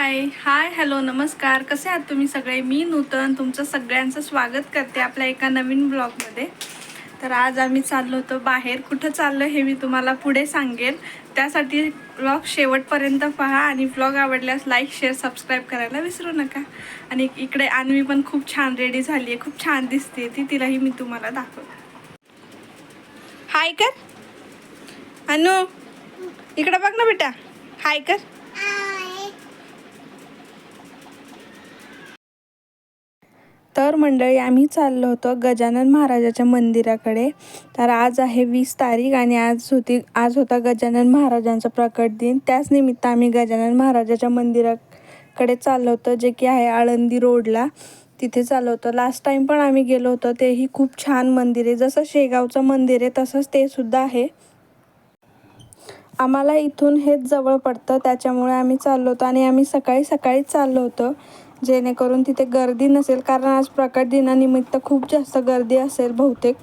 हाय hi hello नमस्कार. कसे आहात तुम्ही सगळे? मी नूतन तुमचं सगळ्यांचं स्वागत करते आपल्या एका नवीन ब्लॉगमध्ये. तर आज आम्ही चाललो होतो बाहेर. कुठं चाललो हे मी तुम्हाला पुढे सांगेल. त्यासाठी ब्लॉग शेवटपर्यंत पहा आणि ब्लॉग आवडल्यास लाईक शेअर सबस्क्राईब करायला विसरू नका. आणि इकडे अन्वी पण खूप छान रेडी झाली आहे, खूप छान दिसते ती. तिलाही मी तुम्हाला दाखवते. हाय कर अनु, इकडं बघ ना बेटा, हाय कर. तर मंडळी आम्ही चाललो होतो गजानन महाराजाच्या मंदिराकडे. तर आज आहे 20 तारीख आणि आज होता गजानन महाराजांचा प्रकट दिन. त्याच निमित्त आम्ही गजानन महाराजाच्या मंदिराकडे चाललो होतो, जे की आहे आळंदी रोडला. तिथे चाललो होतो. लास्ट टाइम पण आम्ही गेलो होतो. तेही खूप छान मंदिर आहे. जसं शेगावचं मंदिर आहे तसंच ते सुद्धा आहे. आम्हाला इथून हेच जवळ पडतं, त्याच्यामुळे आम्ही चाललो होतो. आणि आम्ही सकाळी सकाळीच चाललो होतो, जेणेकरून तिथे गर्दी नसेल. कारण आज प्रकट दिनानिमित्त खूप जास्त गर्दी असेल बहुतेक,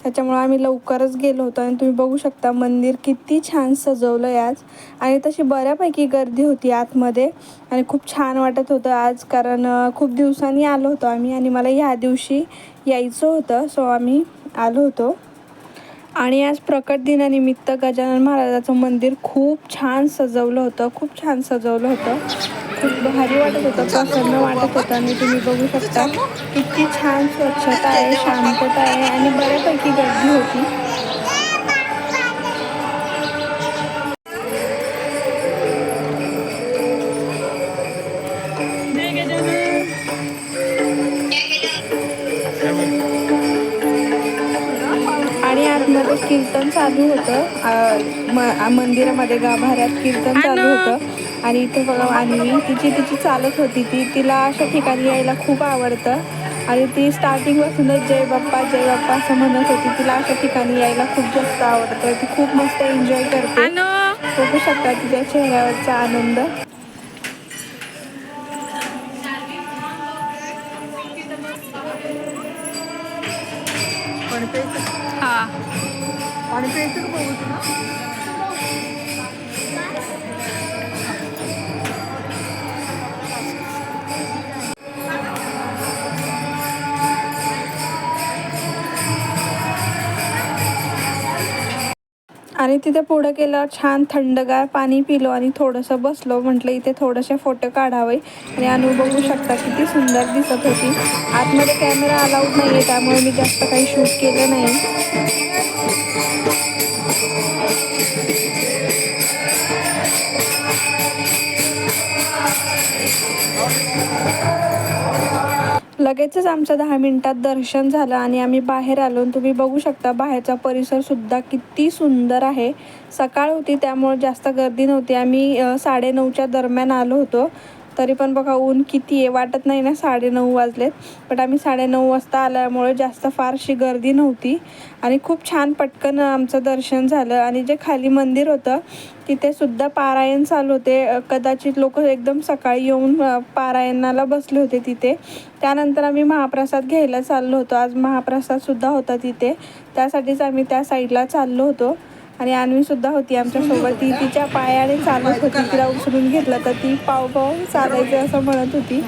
त्याच्यामुळे आम्ही लवकरच गेलो होतो. आणि तुम्ही बघू शकता मंदिर किती छान सजवलं आहे आज. आणि तशी बऱ्यापैकी गर्दी होती आतमध्ये आणि खूप छान वाटत होतं आज. कारण खूप दिवसांनी आलो होतो आम्ही आणि मला ह्या दिवशी यायचं होतं, सो आम्ही आलो होतो. आणि आज प्रकट दिनानिमित्त गजानन महाराजाचं मंदिर खूप छान सजवलं होतं, खूप छान सजवलं होतं. खूप भारी वाटत होतं, प्रसन्न वाटत होतं. आणि तुम्ही बघू शकता किती छान स्वच्छता आहे, शांतता आहे आणि बऱ्यापैकी गर्दी होती. आणि आतमध्ये कीर्तन चालू होतं. मंदिरामध्ये गाभाऱ्यात कीर्तन चालू होतं. आणि इथे बघा अन्वी तिची चालत होती. तिला अशा ठिकाणी यायला खूप आवडतं. आणि ती स्टार्टिंगपासूनच जय बाप्पा असं म्हणत होती. तिला अशा ठिकाणी यायला खूप जास्त आवडतं. ती खूप मस्त एन्जॉय करते. बघू शकता तिच्या चेहऱ्यावरचा आनंद. हां, आणि तिथे पुढं गेल्यावर छान थंडगार पाणी पिलो आणि थोडंसं बसलो. म्हटलं इथे थोडेसे फोटो काढावे. आणि अनु बघू शकता किती सुंदर दिसत होती. आतमध्ये कॅमेरा अलाउड नाही आहे, त्यामुळे मी जास्त काही शूट केलं नाही. लगेचच आमचं 10 मिनिटात दर्शन झालं आणि आम्ही बाहेर आलो. तुम्ही बघू शकता बाहेरचा परिसरसुद्धा किती सुंदर आहे. सकाळ होती त्यामुळे जास्त गर्दी नव्हती. आम्ही 9:30च्या दरम्यान आलो होतो. तरी पण बघा ऊन किती आहे, वाटत नाही ना 9:30 वाजलेत. बट आम्ही 9:30 वाजता आल्यामुळे जास्त फारशी गर्दी नव्हती. आणि खूप छान पटकन आमचं दर्शन झालं. आणि जे खाली मंदिर होतं तिथे सुद्धा पारायण चालू होते. कदाचित लोक एकदम सकाळी येऊन पारायणाला बसले होते तिथे. त्यानंतर आम्ही महाप्रसाद घ्यायला चाललो होतो. आज महाप्रसादसुद्धा होता तिथे, त्यासाठीच आम्ही त्या साईडला चाललो होतो. आणि अन्वीसुद्धा होती आमच्यासोबत. ती तिच्या पायाने चालत होती. तिला उचलून घेतलं तर ती पाव चालायचं असं म्हणत होती.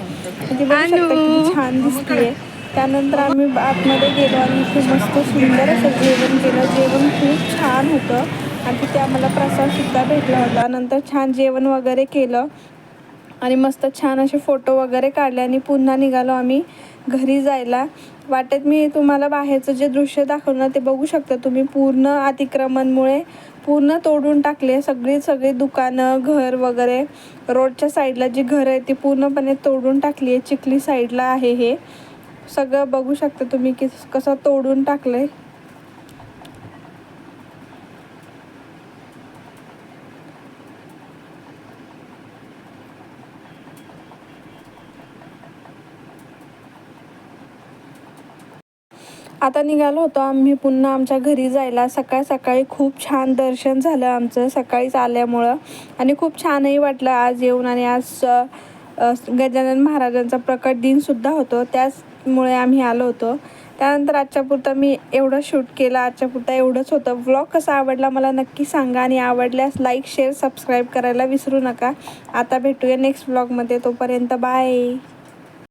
ती बघू शकता किती छान दिसतीये. त्यानंतर आम्ही आतमध्ये गेलो आणि इथे मस्त सुंदर असं जेवण केलं. जेवण खूप छान होतं आणि तिथे आम्हाला प्रसादसुद्धा भेटला होता. नंतर छान जेवण वगैरे केलं आणि मस्त छान असे फोटो वगैरे काढले आणि पुन्हा निघालो आम्ही घरी जायला. वाटेत मी तुम्हाला बाहेरचं जे दृश्य दाखवलं ते बघू शकता तुम्ही. पूर्ण अतिक्रमणमुळे पूर्ण तोडून टाकले. सगळी दुकानं, घर वगैरे, रोडच्या साईडला जी घरं आहेत ती पूर्णपणे तोडून टाकली आहे. चिखली साईडला आहे हे सगळं. बघू शकता तुम्ही की कसं तोडून टाकलं आहे. आता निघालो होतो आम्ही पुन्हा आमच्या घरी जायला. सकाळी खूप छान दर्शन झालं आमचं सकाळीच आल्यामुळं. आणि खूप छानही वाटलं आज येऊन. आणि आज गजानन महाराजांचा प्रकट दिनसुद्धा होतो, त्याचमुळे आम्ही आलो होतो. त्यानंतर आजच्यापुरता मी एवढं शूट केलं. आजच्यापुरता एवढंच होतं. व्लॉग कसा आवडला मला नक्की सांगा आणि आवडल्यास लाईक शेअर सबस्क्राईब करायला विसरू नका. आता भेटूया नेक्स्ट व्लॉगमध्ये. तोपर्यंत बाय.